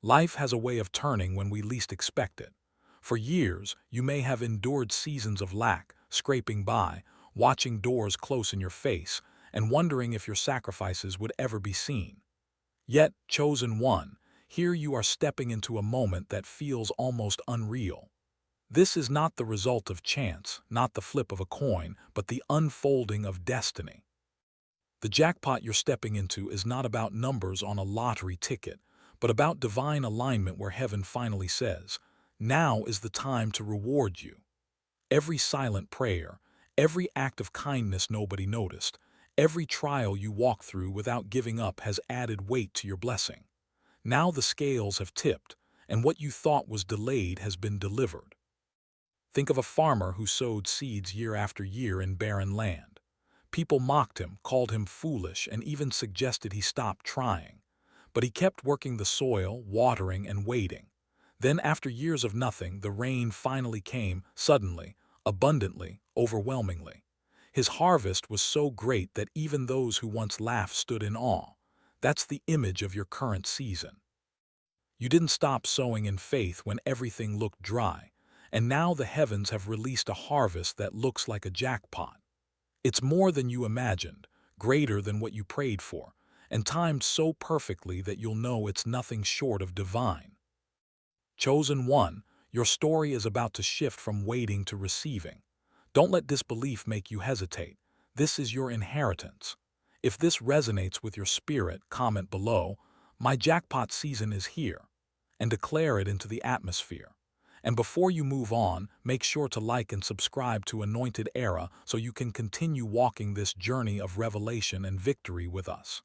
Life has a way of turning when we least expect it. For years, you may have endured seasons of lack, scraping by, watching doors close in your face, and wondering if your sacrifices would ever be seen. Yet, chosen one, here you are stepping into a moment that feels almost unreal. This is not the result of chance, not the flip of a coin, but the unfolding of destiny. The jackpot you're stepping into is not about numbers on a lottery ticket, but about divine alignment where heaven finally says, "Now is the time to reward you." Every silent prayer, every act of kindness nobody noticed, every trial you walk through without giving up has added weight to your blessing. Now the scales have tipped, and what you thought was delayed has been delivered. Think of a farmer who sowed seeds year after year in barren land. People mocked him, called him foolish, and even suggested he stop trying. But he kept working the soil, watering, and waiting. Then, after years of nothing, the rain finally came, suddenly, abundantly, overwhelmingly. His harvest was so great that even those who once laughed stood in awe. That's the image of your current season. You didn't stop sowing in faith when everything looked dry, and now the heavens have released a harvest that looks like a jackpot. It's more than you imagined, greater than what you prayed for, and timed so perfectly that you'll know it's nothing short of divine. Chosen one, your story is about to shift from waiting to receiving. Don't let disbelief make you hesitate. This is your inheritance. If this resonates with your spirit, comment below, "My jackpot season is here," and declare it into the atmosphere. And before you move on, make sure to like and subscribe to Anointed Era so you can continue walking this journey of revelation and victory with us.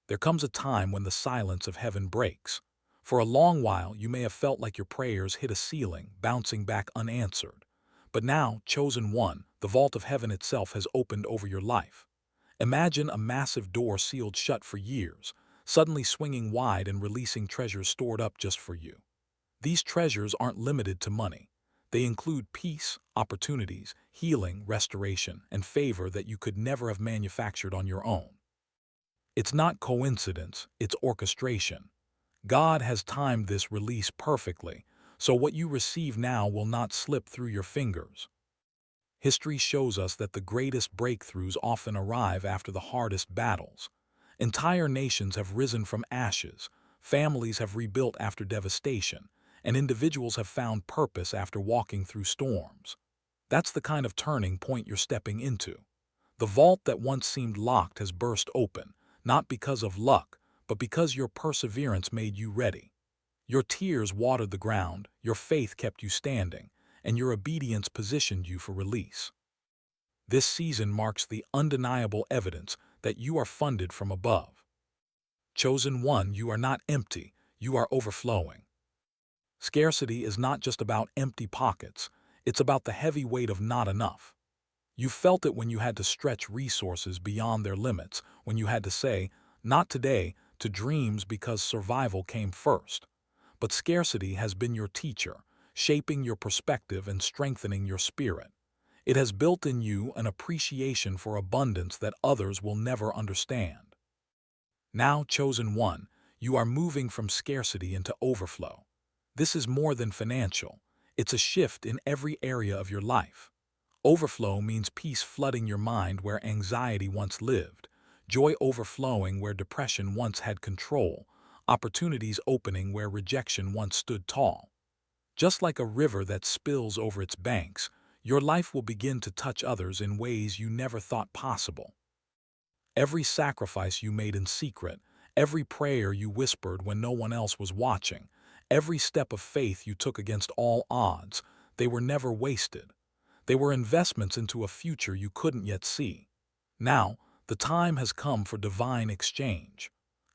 There comes a time when the silence of heaven breaks. For a long while, you may have felt like your prayers hit a ceiling, bouncing back unanswered. But now, chosen one, the vault of heaven itself has opened over your life. Imagine a massive door sealed shut for years, suddenly swinging wide and releasing treasures stored up just for you. These treasures aren't limited to money. They include peace, opportunities, healing, restoration, and favor that you could never have manufactured on your own. It's not coincidence, it's orchestration. God has timed this release perfectly, so what you receive now will not slip through your fingers. History shows us that the greatest breakthroughs often arrive after the hardest battles. Entire nations have risen from ashes, families have rebuilt after devastation, and individuals have found purpose after walking through storms. That's the kind of turning point you're stepping into. The vault that once seemed locked has burst open, not because of luck, but because your perseverance made you ready. Your tears watered the ground, your faith kept you standing, and your obedience positioned you for release. This season marks the undeniable evidence that you are funded from above. Chosen one, you are not empty, you are overflowing. Scarcity is not just about empty pockets, it's about the heavy weight of not enough. You felt it when you had to stretch resources beyond their limits, when you had to say, "Not today," to dreams because survival came first. But scarcity has been your teacher, shaping your perspective and strengthening your spirit. It has built in you an appreciation for abundance that others will never understand. Now, chosen one, you are moving from scarcity into overflow. This is more than financial. It's a shift in every area of your life. Overflow means peace flooding your mind where anxiety once lived, joy overflowing where depression once had control, opportunities opening where rejection once stood tall. Just like a river that spills over its banks, your life will begin to touch others in ways you never thought possible. Every sacrifice you made in secret, every prayer you whispered when no one else was watching, every step of faith you took against all odds, they were never wasted. They were investments into a future you couldn't yet see. Now, the time has come for divine exchange.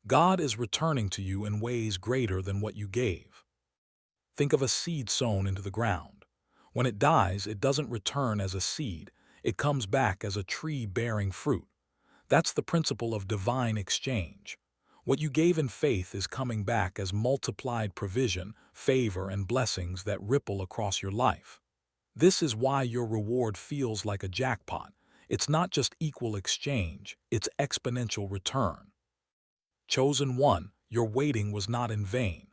God is returning to you in ways greater than what you gave. Think of a seed sown into the ground. When it dies, it doesn't return as a seed, it comes back as a tree bearing fruit. That's the principle of divine exchange. What you gave in faith is coming back as multiplied provision, favor, and blessings that ripple across your life. This is why your reward feels like a jackpot. It's not just equal exchange, it's exponential return. Chosen one, your waiting was not in vain.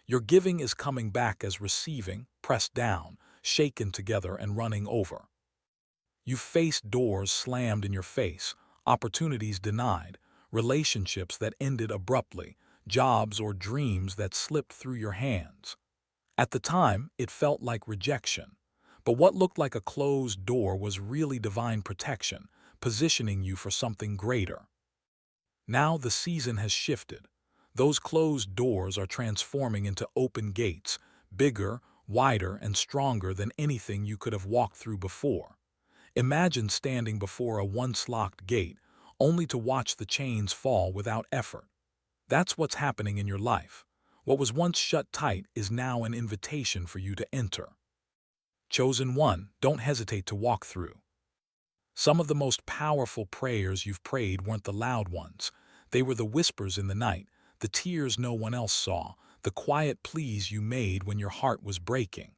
Your giving is coming back as receiving, pressed down, shaken together and running over. You've faced doors slammed in your face, opportunities denied, relationships that ended abruptly, jobs or dreams that slipped through your hands. At the time, it felt like rejection. But what looked like a closed door was really divine protection, positioning you for something greater. Now the season has shifted. Those closed doors are transforming into open gates, bigger, wider, and stronger than anything you could have walked through before. Imagine standing before a once locked gate, only to watch the chains fall without effort. That's what's happening in your life. What was once shut tight is now an invitation for you to enter. Chosen one, don't hesitate to walk through. Some of the most powerful prayers you've prayed weren't the loud ones. They were the whispers in the night, the tears no one else saw, the quiet pleas you made when your heart was breaking.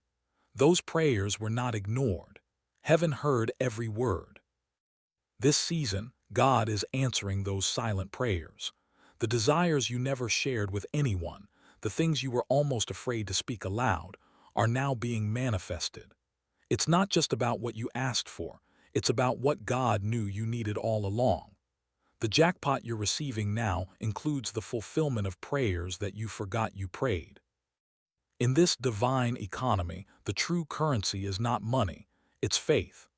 Those prayers were not ignored. Heaven heard every word. This season, God is answering those silent prayers. The desires you never shared with anyone, the things you were almost afraid to speak aloud, are now being manifested. It's not just about what you asked for, it's about what God knew you needed all along. The jackpot you're receiving now includes the fulfillment of prayers that you forgot you prayed. In this divine economy, the true currency is not money, it's faith.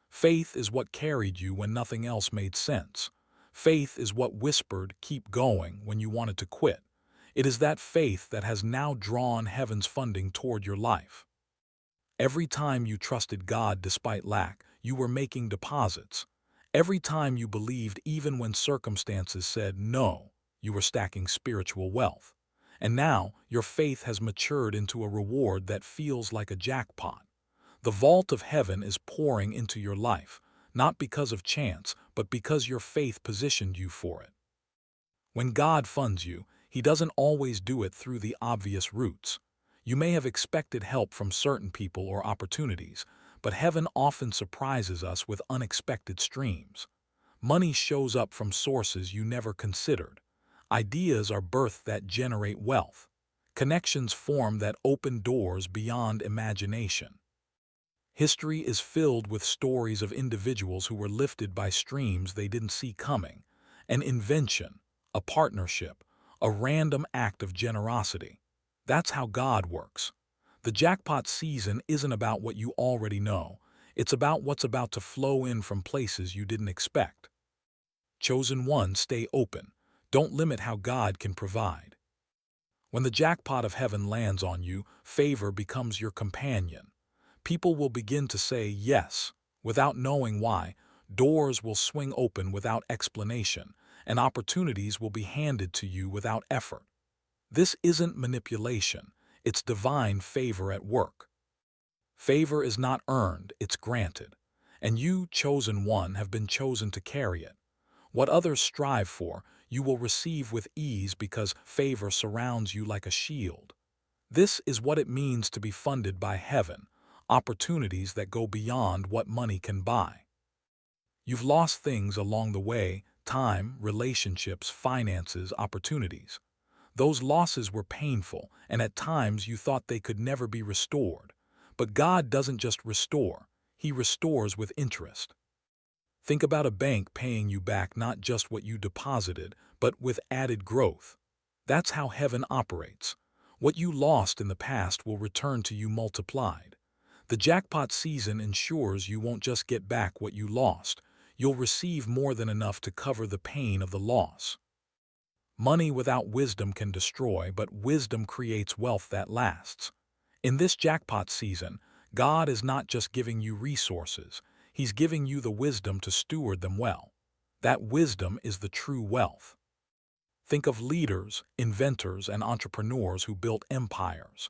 Faith is what carried you when nothing else made sense. Faith is what whispered, "Keep going," when you wanted to quit. It is that faith that has now drawn heaven's funding toward your life. Every time you trusted God despite lack, you were making deposits. Every time you believed even when circumstances said no, you were stacking spiritual wealth. And now, your faith has matured into a reward that feels like a jackpot. The vault of heaven is pouring into your life, not because of chance, but because your faith positioned you for it. When God funds you, He doesn't always do it through the obvious routes. You may have expected help from certain people or opportunities, but heaven often surprises us with unexpected streams. Money shows up from sources you never considered. Ideas are birthed that generate wealth. Connections form that open doors beyond imagination. History is filled with stories of individuals who were lifted by streams they didn't see coming. An invention, a partnership, a random act of generosity. That's how God works. The jackpot season isn't about what you already know. It's about what's about to flow in from places you didn't expect. Chosen one, stay open. Don't limit how God can provide. When the jackpot of heaven lands on you, favor becomes your companion. People will begin to say yes, without knowing why. Doors will swing open without explanation, and opportunities will be handed to you without effort. This isn't manipulation, it's divine favor at work. Favor is not earned, it's granted. And you, chosen one, have been chosen to carry it. What others strive for, you will receive with ease because favor surrounds you like a shield. This is what it means to be funded by heaven, opportunities that go beyond what money can buy. You've lost things along the way, time, relationships, finances, opportunities. Those losses were painful, and at times you thought they could never be restored. But God doesn't just restore, He restores with interest. Think about a bank paying you back not just what you deposited, but with added growth. That's how heaven operates. What you lost in the past will return to you multiplied. The jackpot season ensures you won't just get back what you lost, you'll receive more than enough to cover the pain of the loss. Money without wisdom can destroy, but wisdom creates wealth that lasts. In this jackpot season, God is not just giving you resources, He's giving you the wisdom to steward them well. That wisdom is the true wealth. Think of leaders, inventors, and entrepreneurs who built empires.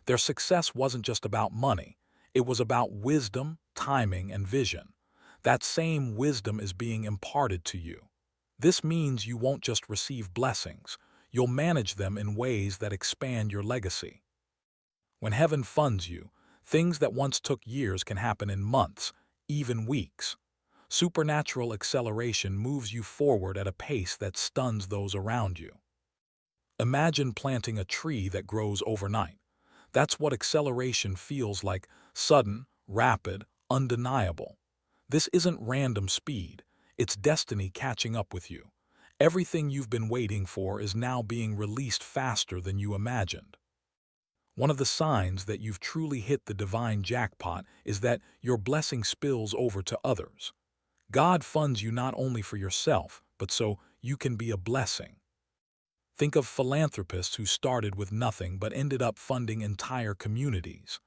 Their success wasn't just about money, it was about wisdom, timing, and vision. That same wisdom is being imparted to you. This means you won't just receive blessings, you'll manage them in ways that expand your legacy. When heaven funds you, things that once took years can happen in months, even weeks. Supernatural acceleration moves you forward at a pace that stuns those around you. Imagine planting a tree that grows overnight. That's what acceleration feels like: sudden, rapid, undeniable. This isn't random speed, it's destiny catching up with you. Everything you've been waiting for is now being released faster than you imagined. One of the signs that you've truly hit the divine jackpot is that your blessing spills over to others. God funds you not only for yourself, but so you can be a blessing. Think of philanthropists who started with nothing but ended up funding entire communities.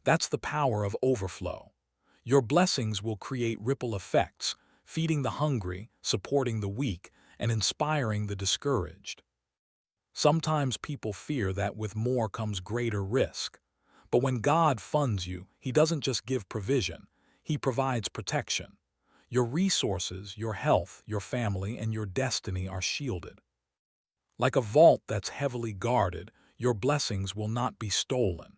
That's the power of overflow. Your blessings will create ripple effects, feeding the hungry, supporting the weak, and inspiring the discouraged. Sometimes people fear that with more comes greater risk. But when God funds you, He doesn't just give provision, He provides protection. Your resources, your health, your family, and your destiny are shielded. Like a vault that's heavily guarded, your blessings will not be stolen.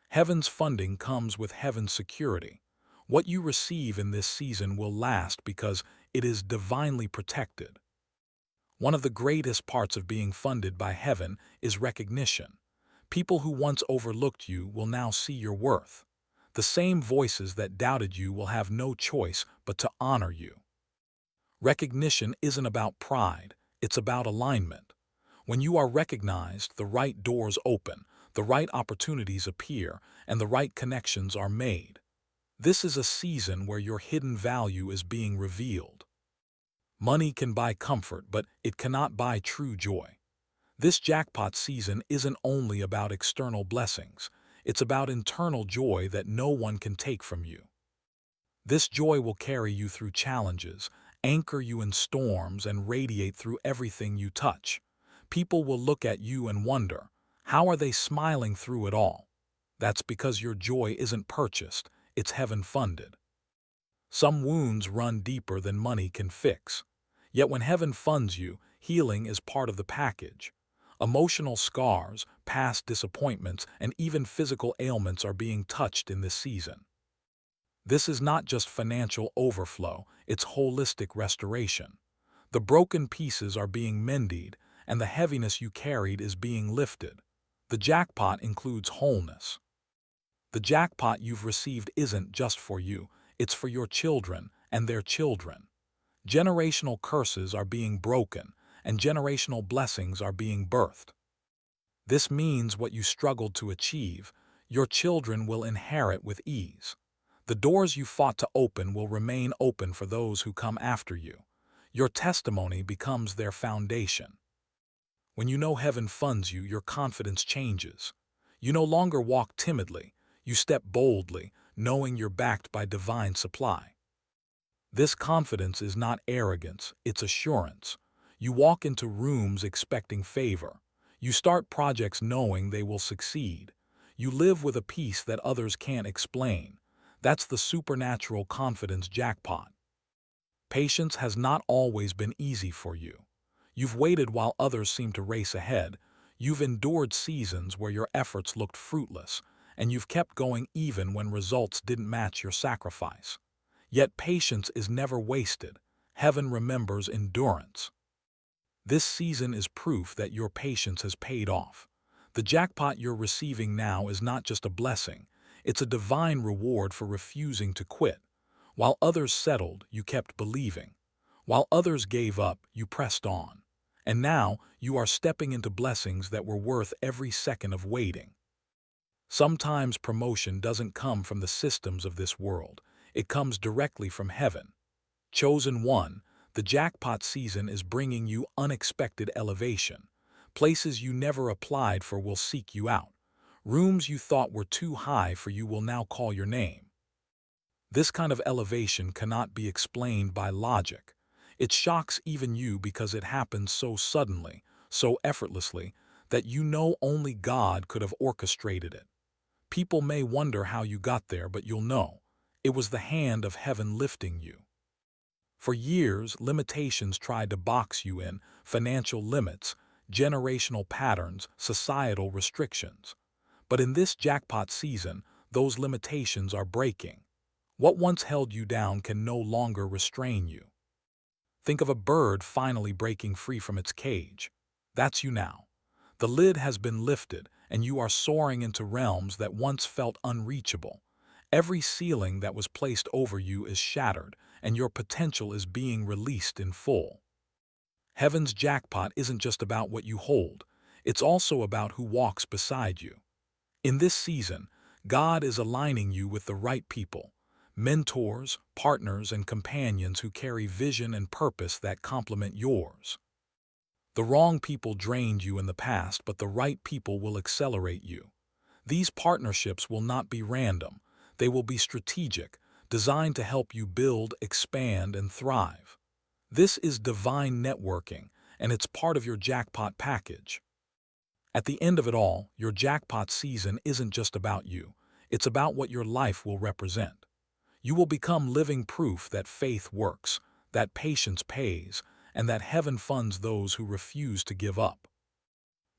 Heaven's funding comes with heaven's security. What you receive in this season will last because it is divinely protected. One of the greatest parts of being funded by heaven is recognition. People who once overlooked you will now see your worth. The same voices that doubted you will have no choice but to honor you. Recognition isn't about pride, it's about alignment. When you are recognized, the right doors open, the right opportunities appear, and the right connections are made. This is a season where your hidden value is being revealed. Money can buy comfort, but it cannot buy true joy. This jackpot season isn't only about external blessings, it's about internal joy that no one can take from you. This joy will carry you through challenges, anchor you in storms, and radiate through everything you touch. People will look at you and wonder, how are they smiling through it all? That's because your joy isn't purchased, it's heaven-funded. Some wounds run deeper than money can fix. Yet when heaven funds you, healing is part of the package. Emotional scars, past disappointments, and even physical ailments are being touched in this season. This is not just financial overflow, it's holistic restoration. The broken pieces are being mended, and the heaviness you carried is being lifted. The jackpot includes wholeness. The jackpot you've received isn't just for you, it's for your children and their children. Generational curses are being broken, and generational blessings are being birthed. This means what you struggled to achieve, your children will inherit with ease. The doors you fought to open will remain open for those who come after you. Your testimony becomes their foundation. When you know heaven funds you, your confidence changes. You no longer walk timidly, you step boldly, knowing you're backed by divine supply. This confidence is not arrogance, it's assurance. You walk into rooms expecting favor. You start projects knowing they will succeed. You live with a peace that others can't explain. That's the supernatural confidence jackpot. Patience has not always been easy for you. You've waited while others seem to race ahead. You've endured seasons where your efforts looked fruitless, and you've kept going even when results didn't match your sacrifice. Yet patience is never wasted. Heaven remembers endurance. This season is proof that your patience has paid off. The jackpot you're receiving now is not just a blessing, it's a divine reward for refusing to quit. While others settled, you kept believing. While others gave up, you pressed on. And now, you are stepping into blessings that were worth every second of waiting. Sometimes promotion doesn't come from the systems of this world. It comes directly from heaven. Chosen one, the jackpot season is bringing you unexpected elevation. Places you never applied for will seek you out. Rooms you thought were too high for you will now call your name. This kind of elevation cannot be explained by logic. It shocks even you because it happens so suddenly, so effortlessly, that you know only God could have orchestrated it. People may wonder how you got there, but you'll know. It was the hand of heaven lifting you. For years, limitations tried to box you in: financial limits, generational patterns, societal restrictions. But in this jackpot season, those limitations are breaking. What once held you down can no longer restrain you. Think of a bird finally breaking free from its cage. That's you now. The lid has been lifted, and you are soaring into realms that once felt unreachable. Every ceiling that was placed over you is shattered, and your potential is being released in full. Heaven's jackpot isn't just about what you hold, it's also about who walks beside you. In this season, God is aligning you with the right people, mentors, partners, and companions who carry vision and purpose that complement yours. The wrong people drained you in the past, but the right people will accelerate you. These partnerships will not be random. They will be strategic, designed to help you build, expand, and thrive. This is divine networking, and it's part of your jackpot package. At the end of it all, your jackpot season isn't just about you. It's about what your life will represent. You will become living proof that faith works, that patience pays, and that heaven funds those who refuse to give up.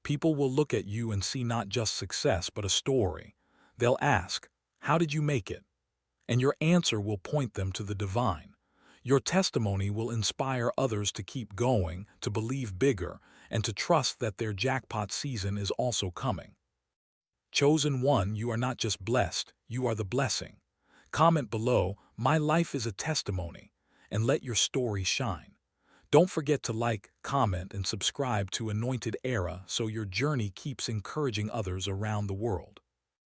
People will look at you and see not just success, but a story. They'll ask, "How did you make it?" And your answer will point them to the divine. Your testimony will inspire others to keep going, to believe bigger, and to trust that their jackpot season is also coming. Chosen one, you are not just blessed, you are the blessing. Comment below, "My life is a testimony," and let your story shine. Don't forget to like, comment, and subscribe to Anointed Era so your journey keeps encouraging others around the world.